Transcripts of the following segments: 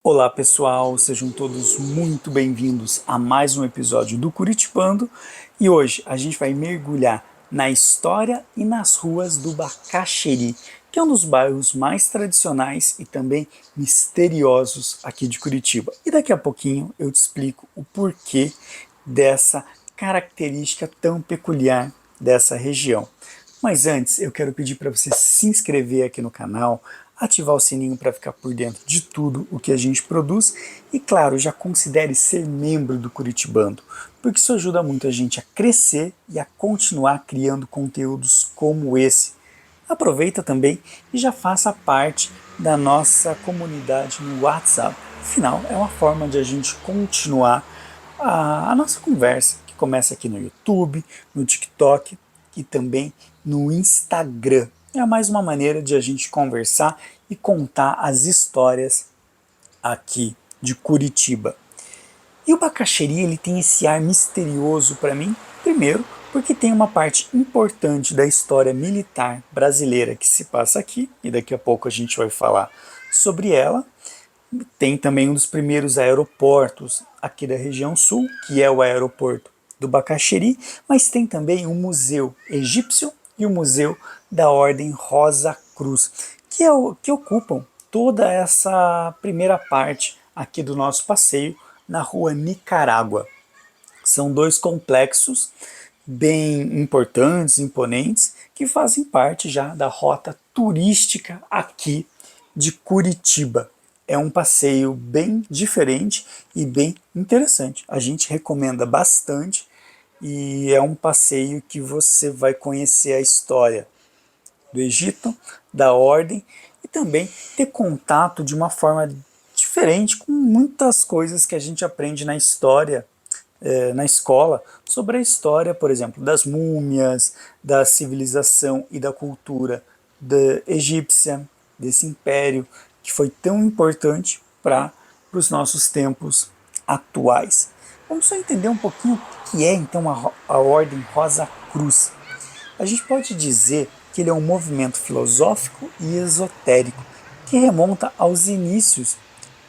Olá pessoal, sejam todos muito bem-vindos a mais um episódio do Curitibando e hoje a gente vai mergulhar na história e nas ruas do Bacaxeri, que é um dos bairros mais tradicionais e também misteriosos aqui de Curitiba. E daqui a pouquinho eu te explico o porquê dessa característica tão peculiar dessa região. Mas antes, eu quero pedir para você se inscrever aqui no canal, ativar o sininho para ficar por dentro de tudo o que a gente produz e, claro, já considere ser membro do Curitibando, porque isso ajuda muito a gente a crescer e a continuar criando conteúdos como esse. Aproveita também e já faça parte da nossa comunidade no WhatsApp. Afinal, é uma forma de a gente continuar a nossa conversa, que começa aqui no YouTube, no TikTok e também no Instagram. É mais uma maneira de a gente conversar e contar as histórias aqui de Curitiba. E o Bacaxeri ele tem esse ar misterioso para mim, primeiro, porque tem uma parte importante da história militar brasileira que se passa aqui, e daqui a pouco a gente vai falar sobre ela. Tem também um dos primeiros aeroportos aqui da região sul, que é o aeroporto do Bacaxeri, mas tem também um museu egípcio e o museu da Ordem Rosa Cruz, que ocupam toda essa primeira parte aqui do nosso passeio na rua Nicarágua. São dois complexos bem importantes, imponentes, que fazem parte já da rota turística aqui de Curitiba. É um passeio bem diferente e bem interessante. A gente recomenda bastante e é um passeio que você vai conhecer a história do Egito, da Ordem e também ter contato de uma forma diferente com muitas coisas que a gente aprende na história na escola sobre a história, por exemplo, das múmias, da civilização e da cultura da egípcia, desse império que foi tão importante para os nossos tempos atuais. Vamos só entender um pouquinho o que é então a Ordem Rosa Cruz. A gente pode dizer que ele é um movimento filosófico e esotérico que remonta aos inícios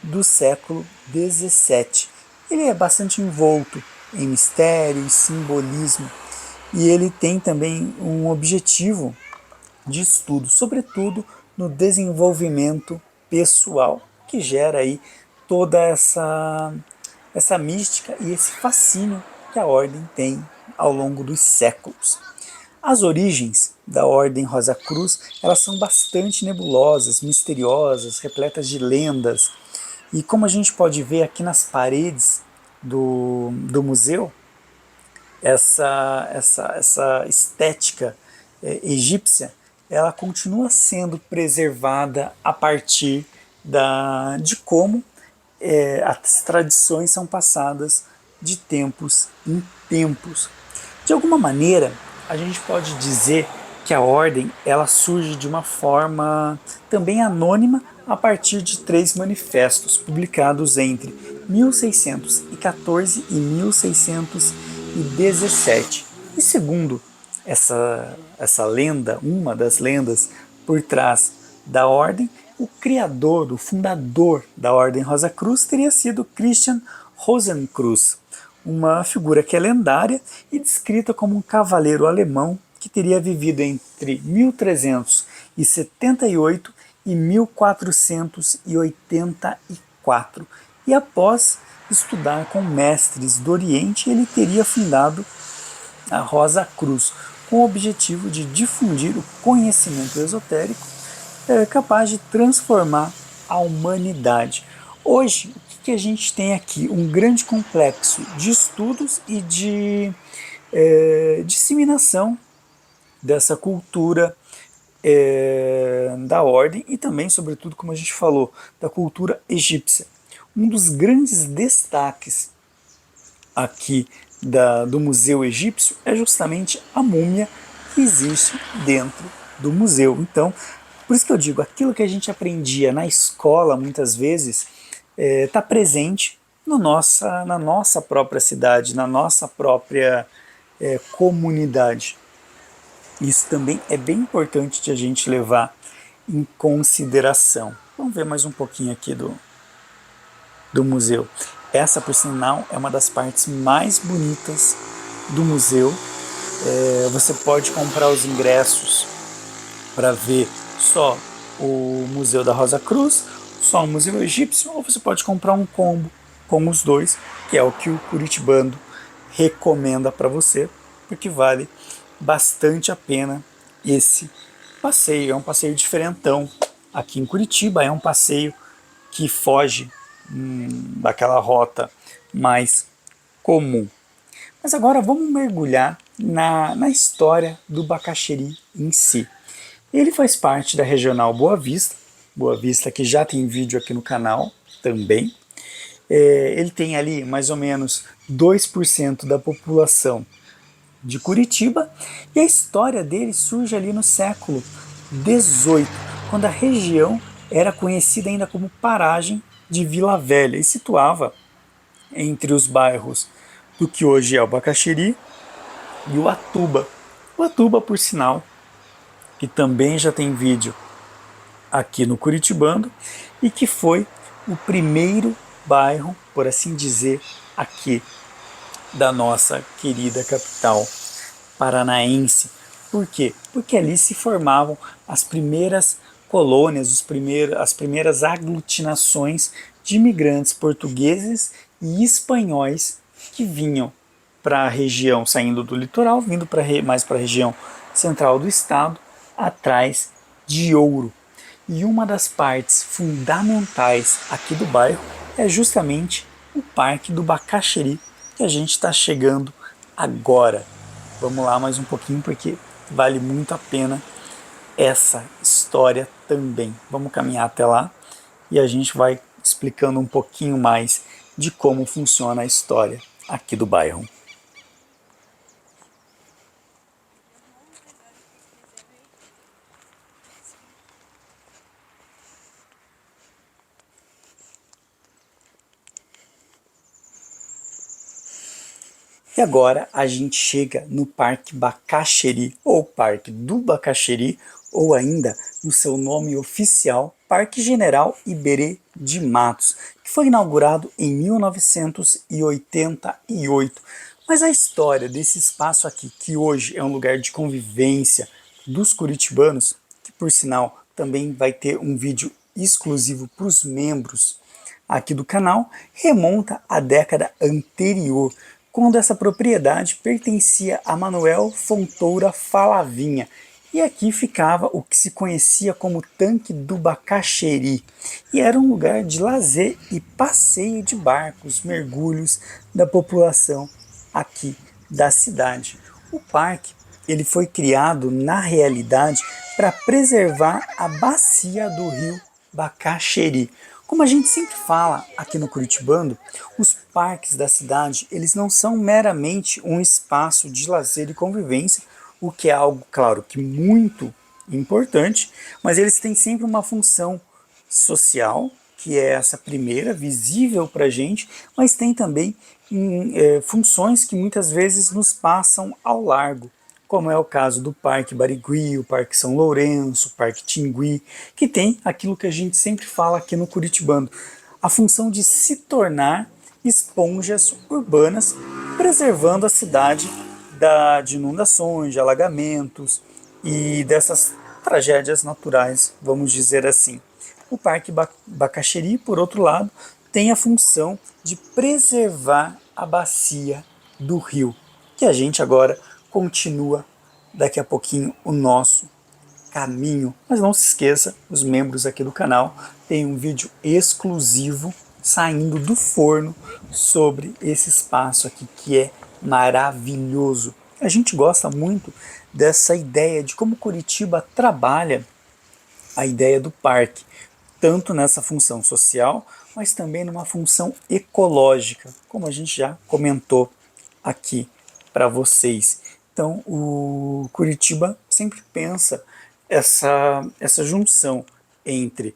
do século XVII. Ele é bastante envolto em mistério e simbolismo e ele tem também um objetivo de estudo, sobretudo no desenvolvimento pessoal, que gera aí toda essa mística e esse fascínio que a ordem tem ao longo dos séculos. As origens da Ordem Rosa Cruz elas são bastante nebulosas, misteriosas, repletas de lendas. E como a gente pode ver aqui nas paredes do museu, essa estética egípcia ela continua sendo preservada a partir de como as tradições são passadas de tempos em tempos. De alguma maneira, a gente pode dizer que a ordem ela surge de uma forma também anônima a partir de três manifestos publicados entre 1614 e 1617. E segundo essa lenda, uma das lendas por trás da ordem, o criador, o fundador da Ordem Rosa Cruz teria sido Christian Rosenkreuz, uma figura que é lendária e descrita como um cavaleiro alemão que teria vivido entre 1378 e 1484. E após estudar com mestres do Oriente, ele teria fundado a Rosa Cruz, com o objetivo de difundir o conhecimento esotérico capaz de transformar a humanidade. Hoje, o que a gente tem aqui? Um grande complexo de estudos e de disseminação dessa cultura da ordem e também, sobretudo, como a gente falou, da cultura egípcia. Um dos grandes destaques aqui do Museu Egípcio é justamente a múmia que existe dentro do museu. Então, por isso que eu digo, aquilo que a gente aprendia na escola, muitas vezes, está presente no na nossa própria cidade, na nossa própria comunidade. Isso também é bem importante de a gente levar em consideração. Vamos ver mais um pouquinho aqui do museu. Essa, por sinal, é uma das partes mais bonitas do museu. Você pode comprar os ingressos para ver só o Museu da Rosa Cruz, só o Museu Egípcio, ou você pode comprar um combo com os dois, que é o que o Curitibano recomenda para você, porque vale bastante a pena esse passeio. É um passeio diferentão aqui em Curitiba, é um passeio que foge daquela rota mais comum. Mas agora vamos mergulhar na história do Bacaxeri em si. Ele faz parte da Regional Boa Vista que já tem vídeo aqui no canal também. Ele tem ali mais ou menos 2% da população de Curitiba, e a história dele surge ali no século XVIII, quando a região era conhecida ainda como Paragem de Vila Velha e situava entre os bairros do que hoje é o Bacaxeri e o Atuba. O Atuba, por sinal, que também já tem vídeo aqui no Curitibano, e que foi o primeiro bairro, por assim dizer, aqui da nossa querida capital paranaense. Por quê? Porque ali se formavam as primeiras colônias, as primeiras aglutinações de imigrantes portugueses e espanhóis que vinham para a região, saindo do litoral, vindo mais para a região central do estado, atrás de ouro. E uma das partes fundamentais aqui do bairro é justamente o Parque do Bacaxeri, que a gente está chegando agora. Vamos lá mais um pouquinho, porque vale muito a pena essa história também. Vamos caminhar até lá e a gente vai explicando um pouquinho mais de como funciona a história aqui do bairro. E agora a gente chega no Parque Bacaxeri, ou Parque do Bacaxeri, ou ainda no seu nome oficial, Parque General Iberê de Matos, que foi inaugurado em 1988. Mas a história desse espaço aqui, que hoje é um lugar de convivência dos curitibanos, que por sinal também vai ter um vídeo exclusivo para os membros aqui do canal, remonta à década anterior, quando essa propriedade pertencia a Manuel Fontoura Falavinha, e aqui ficava o que se conhecia como Tanque do Bacaxeri, e era um lugar de lazer e passeio de barcos, mergulhos da população aqui da cidade. O parque ele foi criado na realidade para preservar a bacia do rio Bacaxeri. Como a gente sempre fala aqui no Curitibano, os parques da cidade eles não são meramente um espaço de lazer e convivência, o que é algo, claro, que muito importante, mas eles têm sempre uma função social, que é essa primeira, visível para a gente, mas tem também funções que muitas vezes nos passam ao largo, como é o caso do Parque Barigui, o Parque São Lourenço, o Parque Tingui, que tem aquilo que a gente sempre fala aqui no Curitibano, a função de se tornar esponjas urbanas, preservando a cidade de inundações, de alagamentos e dessas tragédias naturais, vamos dizer assim. O Parque Bacaxeri, por outro lado, tem a função de preservar a bacia do rio, que a gente agora continua daqui a pouquinho o nosso caminho. Mas não se esqueça, os membros aqui do canal têm um vídeo exclusivo saindo do forno sobre esse espaço aqui que é maravilhoso. A gente gosta muito dessa ideia de como Curitiba trabalha a ideia do parque, tanto nessa função social, mas também numa função ecológica, como a gente já comentou aqui para vocês. Então, o Curitiba sempre pensa essa junção entre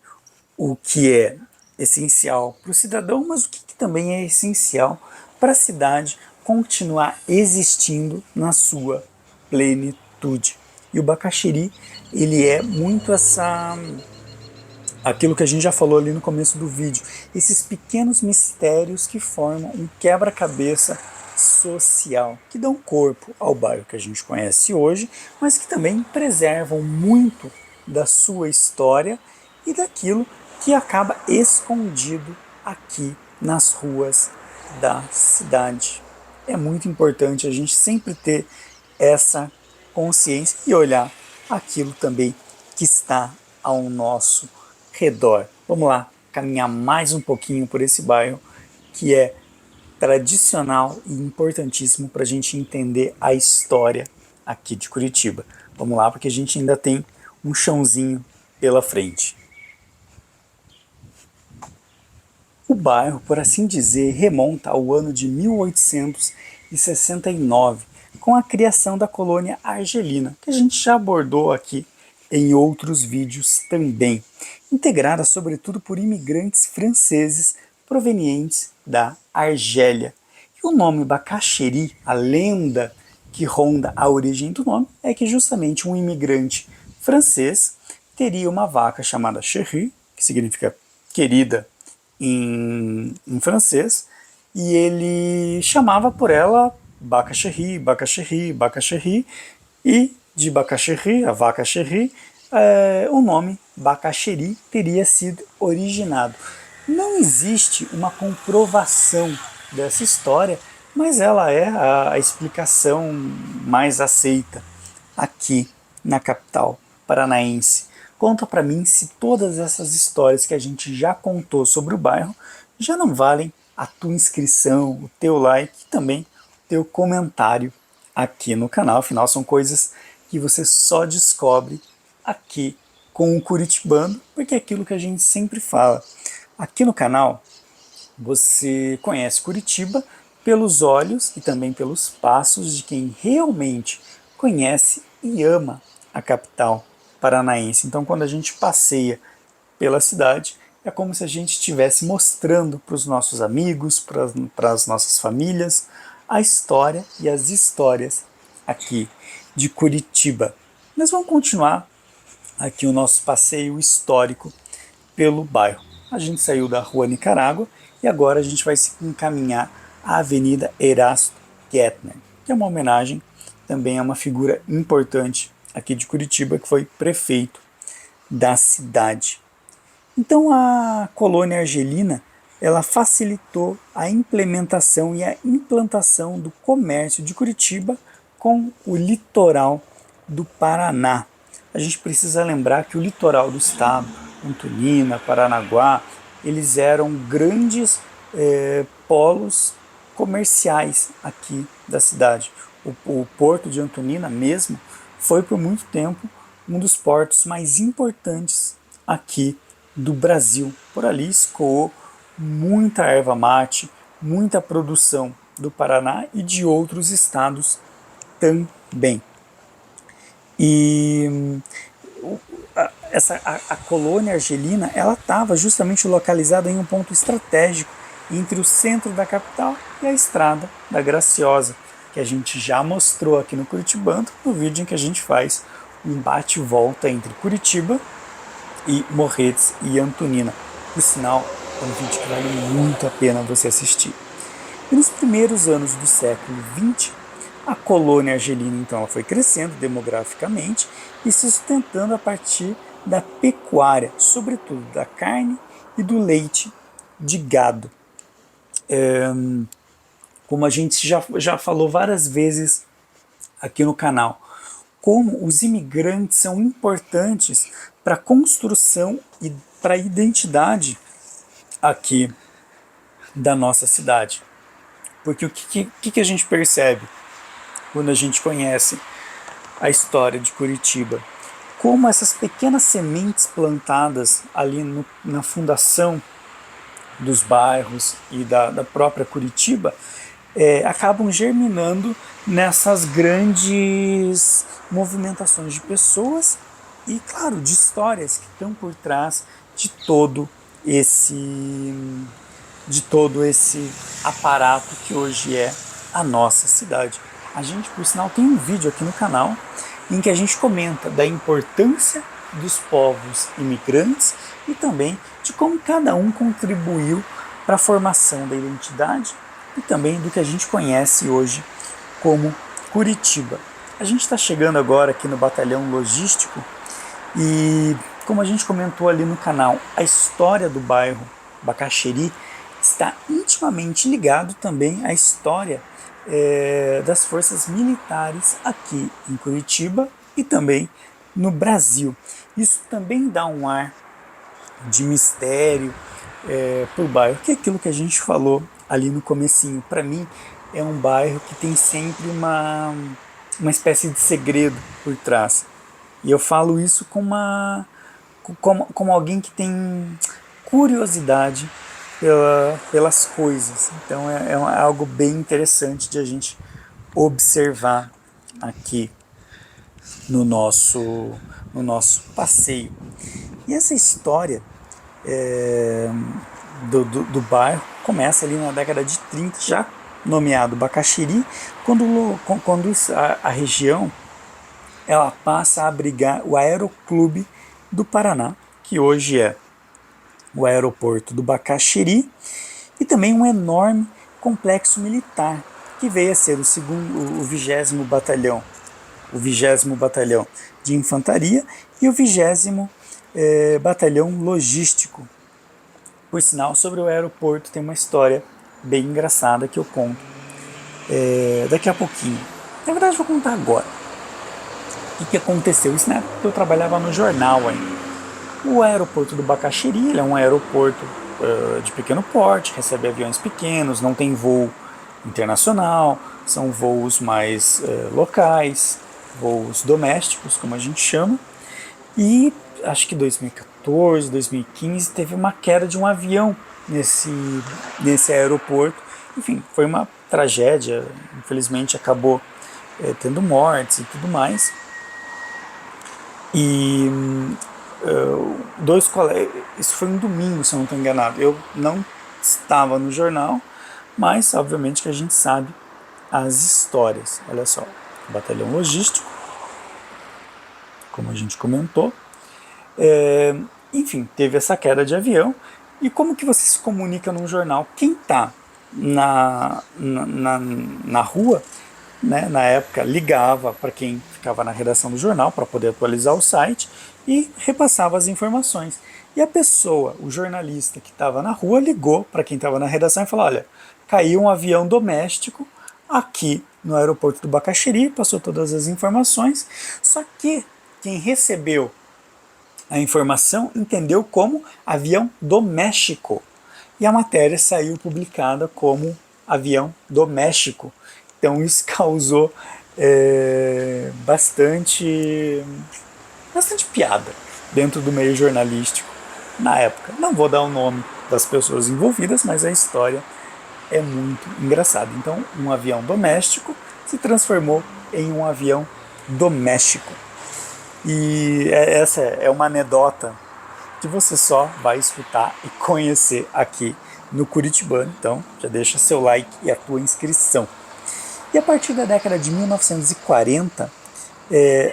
o que é essencial para o cidadão, mas o que também é essencial para a cidade continuar existindo na sua plenitude. E o Bacaxeri, ele é muito aquilo que a gente já falou ali no começo do vídeo, esses pequenos mistérios que formam um quebra-cabeça social, que dão corpo ao bairro que a gente conhece hoje, mas que também preservam muito da sua história e daquilo que acaba escondido aqui nas ruas da cidade. É muito importante a gente sempre ter essa consciência e olhar aquilo também que está ao nosso redor. Vamos lá, caminhar mais um pouquinho por esse bairro que é tradicional e importantíssimo para a gente entender a história aqui de Curitiba. Vamos lá, porque a gente ainda tem um chãozinho pela frente. O bairro, por assim dizer, remonta ao ano de 1869, com a criação da colônia argelina, que a gente já abordou aqui em outros vídeos também, integrada sobretudo por imigrantes franceses provenientes da Argélia. E o nome Bacaxeri, a lenda que ronda a origem do nome, é que justamente um imigrante francês teria uma vaca chamada Chérie, que significa querida em francês, e ele chamava por ela Bacaxeri, Bacaxeri, Bacaxeri, e de Bacaxeri, a vaca Chérie, o nome Bacaxeri teria sido originado. Não existe uma comprovação dessa história, mas ela é a explicação mais aceita aqui na capital paranaense. Conta para mim se todas essas histórias que a gente já contou sobre o bairro já não valem a tua inscrição, o teu like e também o teu comentário aqui no canal. Afinal, são coisas que você só descobre aqui com o Curitibano, porque é aquilo que a gente sempre fala. Aqui no canal, você conhece Curitiba pelos olhos e também pelos passos de quem realmente conhece e ama a capital paranaense. Então, quando a gente passeia pela cidade, é como se a gente estivesse mostrando para os nossos amigos, para as nossas famílias, a história e as histórias aqui de Curitiba. Mas vamos continuar aqui o nosso passeio histórico pelo bairro. A gente saiu da Rua Nicarágua e agora a gente vai se encaminhar à Avenida Erasto Kettner, que é uma homenagem também a uma figura importante aqui de Curitiba, que foi prefeito da cidade. Então a colônia argelina, ela facilitou a implementação e a implantação do comércio de Curitiba com o litoral do Paraná. A gente precisa lembrar que o litoral do estado, Antonina, Paranaguá, eles eram grandes polos comerciais aqui da cidade. O porto de Antonina mesmo foi por muito tempo um dos portos mais importantes aqui do Brasil. Por ali escoou muita erva mate, muita produção do Paraná e de outros estados também. E a colônia argelina, ela estava justamente localizada em um ponto estratégico entre o centro da capital e a estrada da Graciosa, que a gente já mostrou aqui no Curitibano, no vídeo em que a gente faz um bate e volta entre Curitiba e Morretes e Antonina. Por sinal, é um vídeo que vale muito a pena você assistir. E nos primeiros anos do século XX, a colônia argelina então ela foi crescendo demograficamente e se sustentando a partir da pecuária, sobretudo da carne e do leite de gado. Como a gente já falou várias vezes aqui no canal, como os imigrantes são importantes para a construção e para a identidade aqui da nossa cidade. Porque o que a gente percebe quando a gente conhece a história de Curitiba? Como essas pequenas sementes plantadas ali na fundação dos bairros e da própria Curitiba acabam germinando nessas grandes movimentações de pessoas e, claro, de histórias que estão por trás de todo esse aparato que hoje é a nossa cidade. A gente, por sinal, tem um vídeo aqui no canal em que a gente comenta da importância dos povos imigrantes e também de como cada um contribuiu para a formação da identidade e também do que a gente conhece hoje como Curitiba. A gente está chegando agora aqui no Batalhão Logístico e, como a gente comentou ali no canal, a história do bairro Bacaxeri está intimamente ligado também à história das forças militares aqui em Curitiba e também no Brasil. Isso também dá um ar de mistério para o bairro, que é aquilo que a gente falou ali no comecinho. Para mim, é um bairro que tem sempre uma espécie de segredo por trás. E eu falo isso como alguém que tem curiosidade pelas coisas. Então é algo bem interessante de a gente observar aqui no nosso passeio. E essa história do bairro começa ali na década de 30, já nomeado Bacaxeri, quando a região ela passa a abrigar o Aeroclube do Paraná, que hoje é o aeroporto do Bacaxeri, e também um enorme complexo militar, que veio a ser o 20º batalhão, o 20º batalhão de infantaria e o 20º batalhão logístico. Por sinal, sobre o aeroporto tem uma história bem engraçada que eu conto daqui a pouquinho. Na verdade, vou contar agora. O que aconteceu? Isso na época que eu trabalhava no jornal ainda. O aeroporto do Bacaxeri ele é um aeroporto de pequeno porte, recebe aviões pequenos, não tem voo internacional, são voos mais locais, voos domésticos, como a gente chama. E acho que 2014, 2015 teve uma queda de um avião nesse aeroporto. Enfim, foi uma tragédia, infelizmente acabou tendo mortes e tudo mais. E dois colegas, isso foi um domingo, se eu não estou enganado. Eu não estava no jornal, mas obviamente que a gente sabe as histórias. Olha só, batalhão logístico, como a gente comentou. Enfim, teve essa queda de avião. E como que você se comunica num jornal? Quem está na rua, né, na época, ligava para quem ficava na redação do jornal para poder atualizar o site e repassava as informações. E a pessoa, o jornalista que estava na rua, ligou para quem estava na redação e falou: olha, caiu um avião doméstico aqui no aeroporto do Bacaxeri, passou todas as informações, só que quem recebeu a informação entendeu como avião doméstico. E a matéria saiu publicada como avião doméstico. Então isso causou bastante piada dentro do meio jornalístico na época. Não vou dar o nome das pessoas envolvidas, mas a história é muito engraçada. Então, um avião doméstico se transformou em um avião doméstico. E essa é uma anedota que você só vai escutar e conhecer aqui no Curitibano. Então, já deixa seu like e a tua inscrição. E a partir da década de 1940,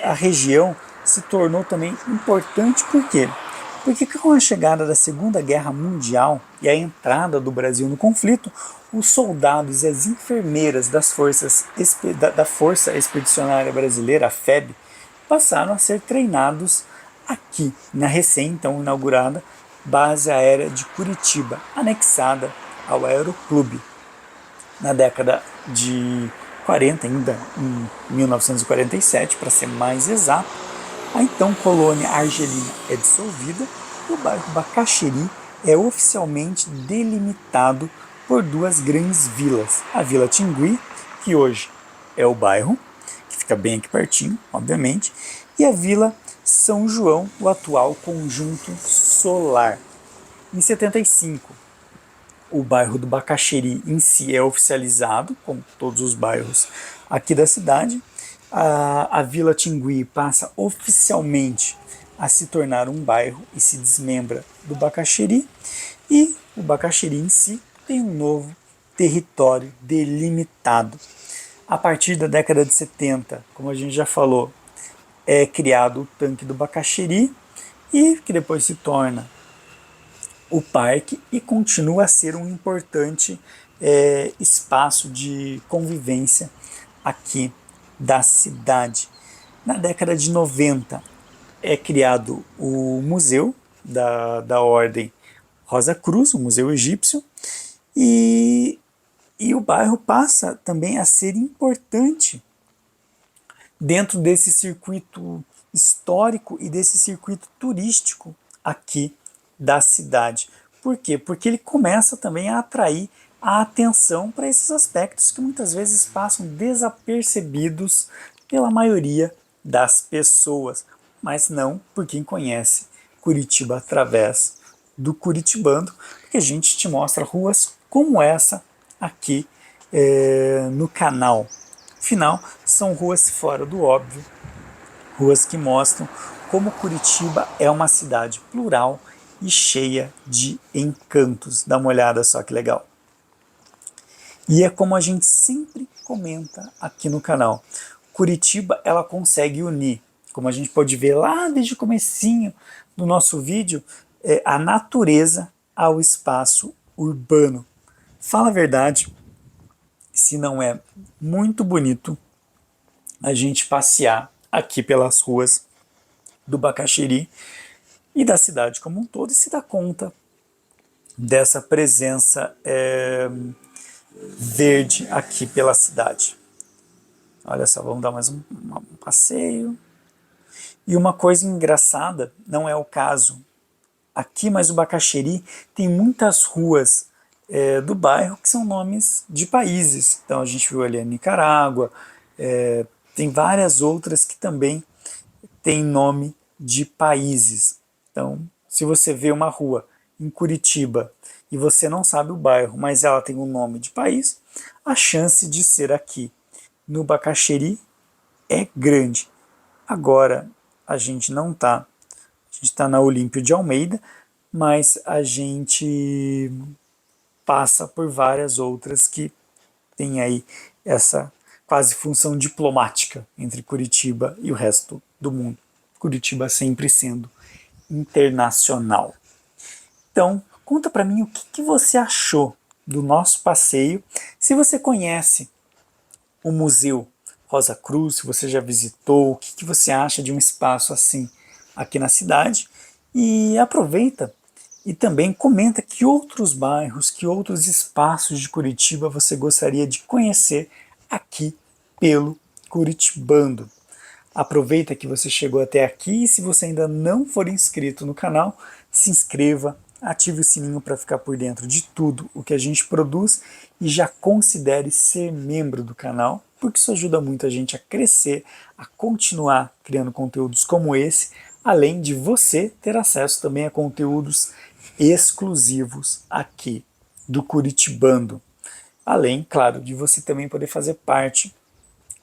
a região se tornou também importante. Por quê? Porque com a chegada da Segunda Guerra Mundial e a entrada do Brasil no conflito, os soldados e as enfermeiras da Força Expedicionária Brasileira, a FEB, passaram a ser treinados aqui, na recém-então inaugurada Base Aérea de Curitiba, anexada ao Aeroclube. Na década de 40, ainda em 1947, para ser mais exato, a então colônia argelina é dissolvida e o bairro Bacaxeri é oficialmente delimitado por duas grandes vilas. A Vila Tingui, que hoje é o bairro, que fica bem aqui pertinho, obviamente, e a Vila São João, o atual Conjunto Solar. Em 75, o bairro do Bacaxeri em si é oficializado, como todos os bairros aqui da cidade. A Vila Tingui passa oficialmente a se tornar um bairro e se desmembra do Bacaxeri, e o Bacaxeri em si tem um novo território delimitado. A partir da década de 70, como a gente já falou, é criado o tanque do Bacaxeri, e que depois se torna o parque e continua a ser um importante espaço de convivência aqui da cidade. Na década de 90 é criado o Museu da Ordem Rosa Cruz, o Museu Egípcio, e o bairro passa também a ser importante dentro desse circuito histórico e desse circuito turístico aqui da cidade. Por quê? Porque ele começa também a atrair a atenção para esses aspectos que muitas vezes passam desapercebidos pela maioria das pessoas, mas não por quem conhece Curitiba através do Curitibando, porque a gente te mostra ruas como essa aqui no canal. Afinal, são ruas fora do óbvio, ruas que mostram como Curitiba é uma cidade plural e cheia de encantos. Dá uma olhada só que legal. E é como a gente sempre comenta aqui no canal. Curitiba, ela consegue unir, como a gente pode ver lá desde o comecinho do nosso vídeo, a natureza ao espaço urbano. Fala a verdade, se não é muito bonito a gente passear aqui pelas ruas do Bacaxiri e da cidade como um todo e se dar conta dessa presença verde aqui pela cidade. Olha só, vamos dar mais um passeio. E uma coisa engraçada, não é o caso aqui, mas o Bacaxiri tem muitas ruas do bairro que são nomes de países. Então a gente viu ali a Nicarágua, tem várias outras que também têm nome de países. Então, se você vê uma rua em Curitiba e você não sabe o bairro, mas ela tem um nome de país, a chance de ser aqui no Bacaxiri é grande. Agora, a gente não está. A gente está na Olímpio de Almeida, mas a gente passa por várias outras que tem aí essa quase função diplomática entre Curitiba e o resto do mundo. Curitiba sempre sendo internacional. Então, conta para mim o que você achou do nosso passeio. Se você conhece o Museu Rosa Cruz, se você já visitou, o que você acha de um espaço assim aqui na cidade. E aproveita e também comenta que outros bairros, que outros espaços de Curitiba você gostaria de conhecer aqui pelo Curitibando. Aproveita que você chegou até aqui e se você ainda não for inscrito no canal, se inscreva, ative o sininho para ficar por dentro de tudo o que a gente produz e já considere ser membro do canal, porque isso ajuda muito a gente a crescer, a continuar criando conteúdos como esse, além de você ter acesso também a conteúdos exclusivos aqui do Curitibando. Além, claro, de você também poder fazer parte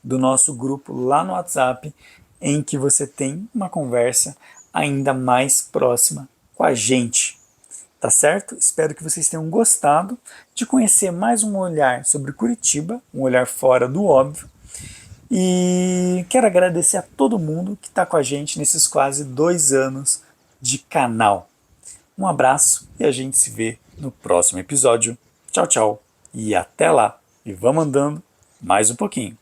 do nosso grupo lá no WhatsApp, em que você tem uma conversa ainda mais próxima com a gente. Tá certo? Espero que vocês tenham gostado de conhecer mais um olhar sobre Curitiba, um olhar fora do óbvio. E quero agradecer a todo mundo que está com a gente nesses quase 2 anos de canal. Um abraço e a gente se vê no próximo episódio. Tchau, tchau e até lá. E vamos andando mais um pouquinho.